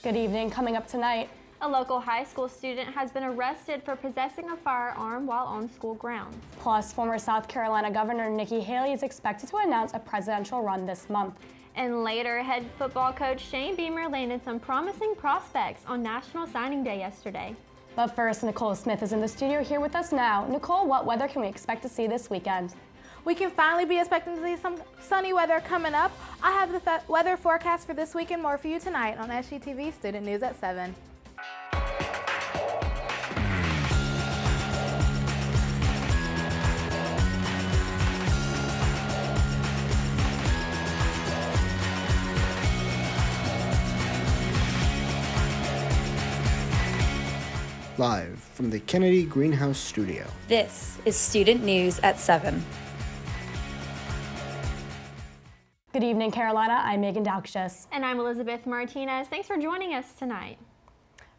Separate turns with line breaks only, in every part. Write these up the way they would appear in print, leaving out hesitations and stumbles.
Good evening. Coming up tonight,
a local high school student has been arrested for possessing a firearm while on school grounds.
Plus, former South Carolina Governor Nikki Haley is expected to announce a presidential run this month.
And later, head football coach Shane Beamer landed some promising prospects on National Signing Day yesterday.
But first, Nicole Smith is in the studio here with us now. Nicole, what weather can we expect to see this weekend?
We can finally be expecting to see some sunny weather coming up. I have the weather forecast for this week and more for you tonight on SGTV Student News at 7.
Live from the Kennedy Greenhouse Studio.
This is Student News at 7.
Good evening, Carolina. I'm Meagan Daukshus.
And I'm Elizabeth Martinez. Thanks for joining us tonight.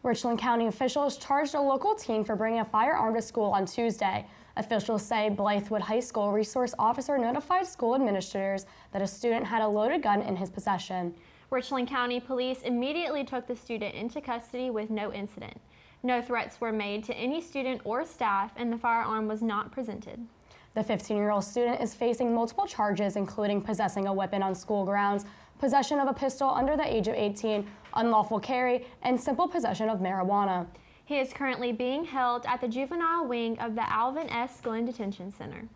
Richland County officials charged a local teen for bringing a firearm to school on Tuesday. Officials say Blythewood High School resource officer notified school administrators that a student had a loaded gun in his possession.
Richland County Police immediately took the student into custody with no incident. No threats were made to any student or staff, and the firearm was not presented.
The 15-year-old student is facing multiple charges, including possessing a weapon on school grounds, possession of a pistol under the age of 18, unlawful carry, and simple possession of marijuana.
He is currently being held at the juvenile wing of the Alvin S. Glenn Detention Center.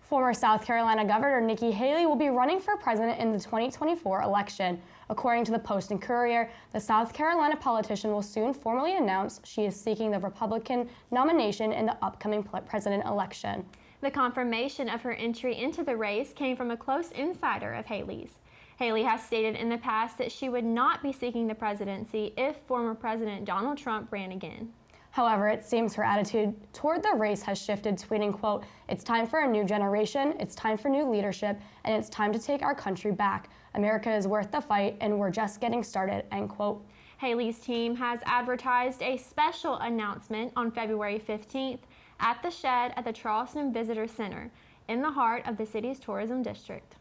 Former South Carolina Governor Nikki Haley will be running for president in the 2024 election. According to the Post and Courier, the South Carolina politician will soon formally announce she is seeking the Republican nomination in the upcoming president election.
The confirmation of her entry into the race came from a close insider of Haley's. Haley has stated in the past that she would not be seeking the presidency if former President Donald Trump ran again.
However, it seems her attitude toward the race has shifted, tweeting, quote, "It's time for a new generation, it's time for new leadership, and it's time to take our country back. America is worth the fight, and we're just getting started," end quote.
Haley's team has advertised a special announcement on February 15th at the shed at the Charleston Visitor Center in the heart of the city's tourism district.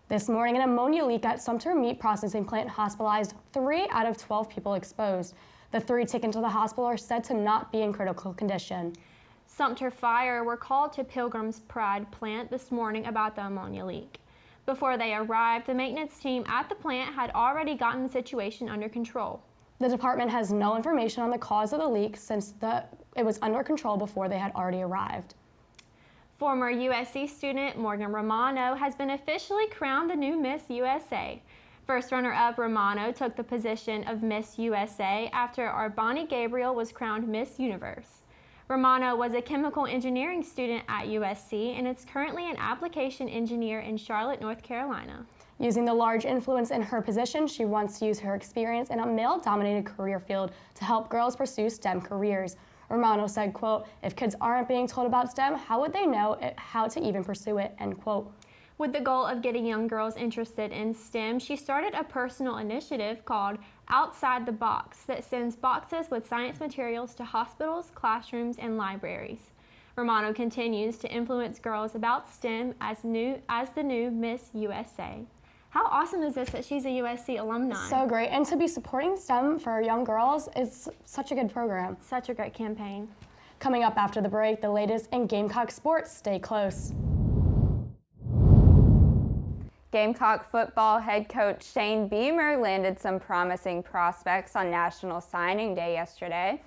This morning, an ammonia leak at Sumter Meat Processing Plant hospitalized 3 out of 12 people exposed. The 3 taken to the hospital are said to not be in critical condition.
Sumter Fire were called to Pilgrim's Pride plant this morning about the ammonia leak. Before they arrived, the maintenance team at the plant had already gotten the situation under control.
The department has no information on the cause of the leak since it was under control before they had already arrived.
Former USC student Morgan Romano has been officially crowned the new Miss USA. First runner-up Romano took the position of Miss USA after Arbani Gabriel was crowned Miss Universe. Romano was a chemical engineering student at USC and is currently an application engineer in Charlotte, North Carolina.
Using the large influence in her position, she wants to use her experience in a male-dominated career field to help girls pursue STEM careers. Romano said, quote, "If kids aren't being told about STEM, how would they know how to even pursue it," end quote.
With the goal of getting young girls interested in STEM, she started a personal initiative called Outside the Box that sends boxes with science materials to hospitals, classrooms, and libraries. Romano continues to influence girls about STEM as the new Miss USA. How awesome is this that she's a USC alumni?
So great, and to be supporting STEM for young girls is such a good program.
Such a great campaign.
Coming up after the break, the latest in Gamecock sports. Stay close.
Gamecock football head coach Shane Beamer landed some promising prospects on National Signing Day yesterday.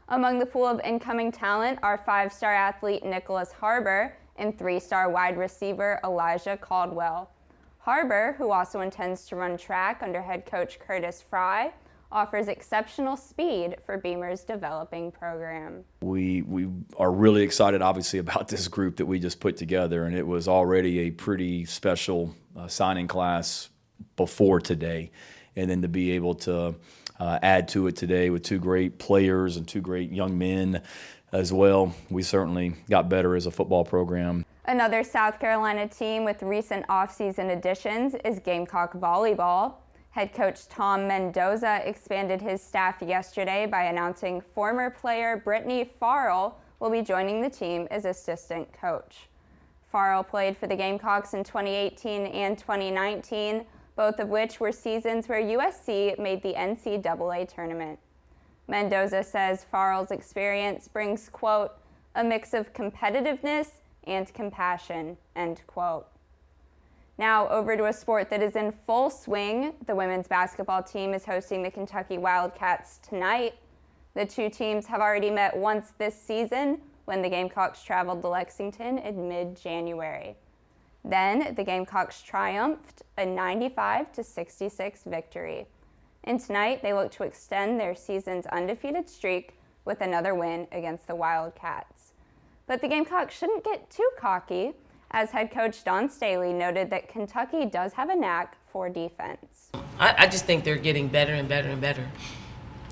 Among the pool of incoming talent are 5-star athlete Nicholas Harbor and 3-star wide receiver Elijah Caldwell. Harbor, who also intends to run track under head coach Curtis Fry, offers exceptional speed for Beamer's developing program.
We are really excited, obviously, about this group that we just put together, and it was already a pretty special signing class before today. And then to be able to add to it today with 2 great players and 2 great young men as well, we certainly got better as a football program.
Another South Carolina team with recent offseason additions is Gamecock volleyball. Head coach Tom Mendoza expanded his staff yesterday by announcing former player Brittany Farrell will be joining the team as assistant coach. Farrell played for the Gamecocks in 2018 and 2019. both of which were seasons where USC made the NCAA tournament. Mendoza says Farrell's experience brings, quote, a mix of competitiveness and compassion, end quote. Now over to a sport that is in full swing. The women's basketball team is hosting the Kentucky Wildcats tonight. The two teams have already met once this season when the Gamecocks traveled to Lexington in mid-January. Then the Gamecocks triumphed a 95-66 victory. And tonight they look to extend their season's undefeated streak with another win against the Wildcats. But the Gamecocks shouldn't get too cocky, as head coach Don Staley noted that Kentucky does have a knack for defense.
I just think they're getting better and better and better.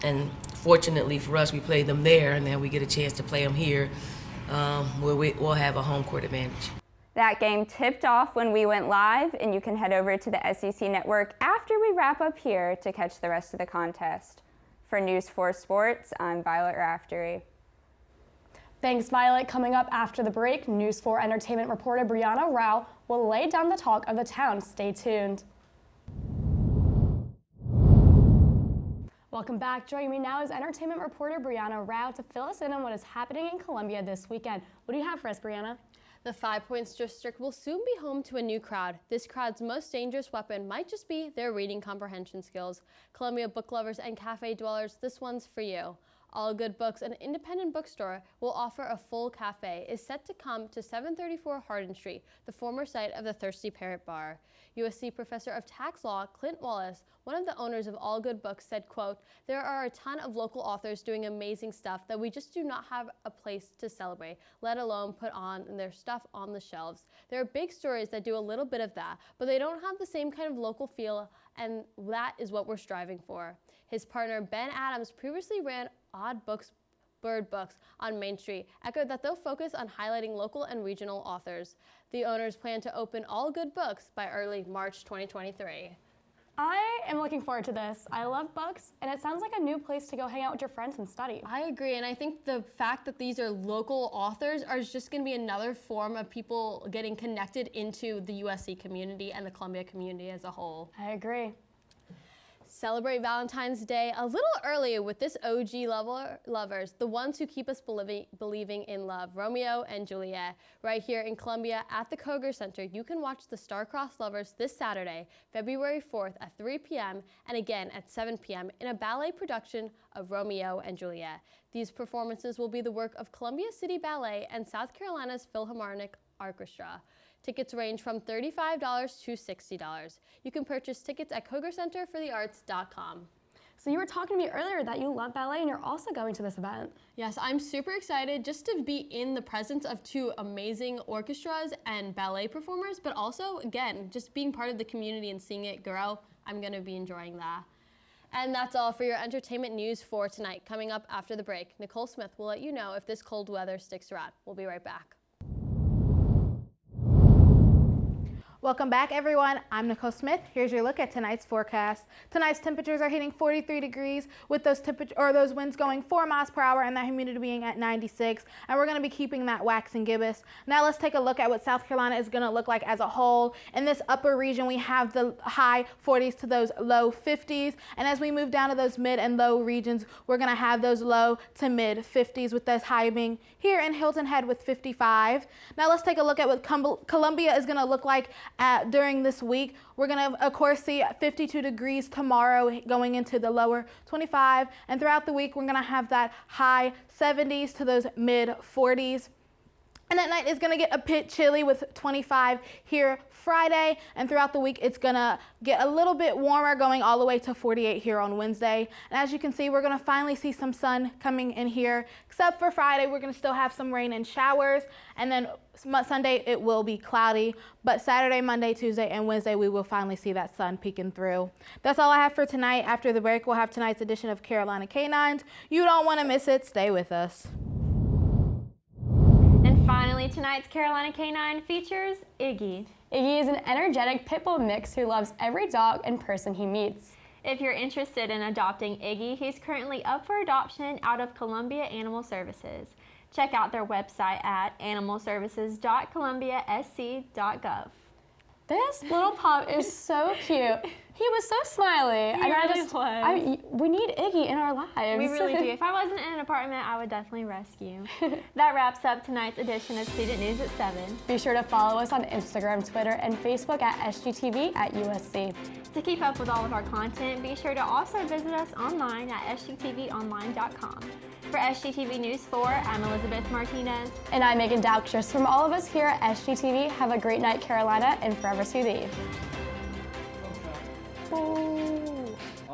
And fortunately for us, we play them there, and then we get a chance to play them here, where we'll have a home court advantage.
That game tipped off when we went live, and you can head over to the SEC Network after we wrap up here to catch the rest of the contest. For News 4 Sports, I'm Violet Raftery.
Thanks, Violet. Coming up after the break, News 4 entertainment reporter Brianna Rao will lay down the talk of the town. Stay tuned. Welcome back. Joining me now is entertainment reporter Brianna Rao to fill us in on what is happening in Columbia this weekend. What do you have for us, Brianna?
The 5 Points District will soon be home to a new crowd. This crowd's most dangerous weapon might just be their reading comprehension skills. Columbia book lovers and cafe dwellers, this one's for you. All Good Books, an independent bookstore, will offer a full cafe, is set to come to 734 Hardin Street, the former site of the Thirsty Parrot Bar. USC professor of tax law, Clint Wallace, one of the owners of All Good Books, said, quote, there are a ton of local authors doing amazing stuff that we just do not have a place to celebrate, let alone put on their stuff on the shelves. There are big stories that do a little bit of that, but they don't have the same kind of local feel, and that is what we're striving for. His partner, Ben Adams, previously ran Odd Books, Bird Books on Main Street, echoed that they'll focus on highlighting local and regional authors. The owners plan to open All Good Books by early March 2023.
I am looking forward to this. I love books, and it sounds like a new place to go hang out with your friends and study.
I agree, and I think the fact that these are local authors is just going to be another form of people getting connected into the USC community and the Columbia community as a whole.
I agree.
Celebrate Valentine's Day a little early with this OG lovers, the ones who keep us believing in love, Romeo and Juliet. Right here in Columbia at the Koger Center, you can watch the Star-Crossed Lovers this Saturday, February 4th at 3 p.m. and again at 7 p.m. in a ballet production of Romeo and Juliet. These performances will be the work of Columbia City Ballet and South Carolina's Philharmonic Orchestra. Tickets range from $35 to $60. You can purchase tickets at KogerCenterForTheArts.com.
So you were talking to me earlier that you love ballet and you're also going to this event.
Yes, I'm super excited just to be in the presence of two amazing orchestras and ballet performers, but also, again, just being part of the community and seeing it grow. I'm going to be enjoying that. And that's all for your entertainment news for tonight. Coming up after the break, Nicole Smith will let you know if this cold weather sticks around. We'll be right back.
Welcome back, everyone. I'm Nicole Smith. Here's your look at tonight's forecast. Tonight's temperatures are hitting 43 degrees with those winds going 4 miles per hour and that humidity being at 96. And we're going to be keeping that waxing gibbous. Now let's take a look at what South Carolina is going to look like as a whole. In this upper region, we have the high 40s to those low 50s. And as we move down to those mid and low regions, we're going to have those low to mid 50s with those high being here in Hilton Head with 55. Now let's take a look at what Columbia is going to look like during this week. We're going to, of course, see 52 degrees tomorrow going into the lower 25. And throughout the week, we're going to have that high 70s to those mid 40s. And at night is going to get a bit chilly with 25 here Friday. And throughout the week, it's going to get a little bit warmer going all the way to 48 here on Wednesday. And as you can see, we're going to finally see some sun coming in here. Except for Friday, we're going to still have some rain and showers. And then Sunday, it will be cloudy. But Saturday, Monday, Tuesday, and Wednesday, we will finally see that sun peeking through. That's all I have for tonight. After the break, we'll have tonight's edition of Carolina Canines. You don't want to miss it. Stay with us.
And finally, tonight's Carolina Canine features Iggy.
Iggy is an energetic pit bull mix who loves every dog and person he meets.
If you're interested in adopting Iggy, he's currently up for adoption out of Columbia Animal Services. Check out their website at animalservices.columbiasc.gov.
This little pup is so cute. He was so smiley.
He really was.
We need Iggy in our lives.
We really do. If I wasn't in an apartment, I would definitely rescue. That wraps up tonight's edition of Student News at 7.
Be sure to follow us on Instagram, Twitter, and Facebook at SGTV at USC.
To keep up with all of our content, be sure to also visit us online at sgtvonline.com. For SGTV News 4, I'm Elizabeth Martinez.
And I'm Meagan Daukshus. From all of us here at SGTV, have a great night, Carolina, and forever to thee.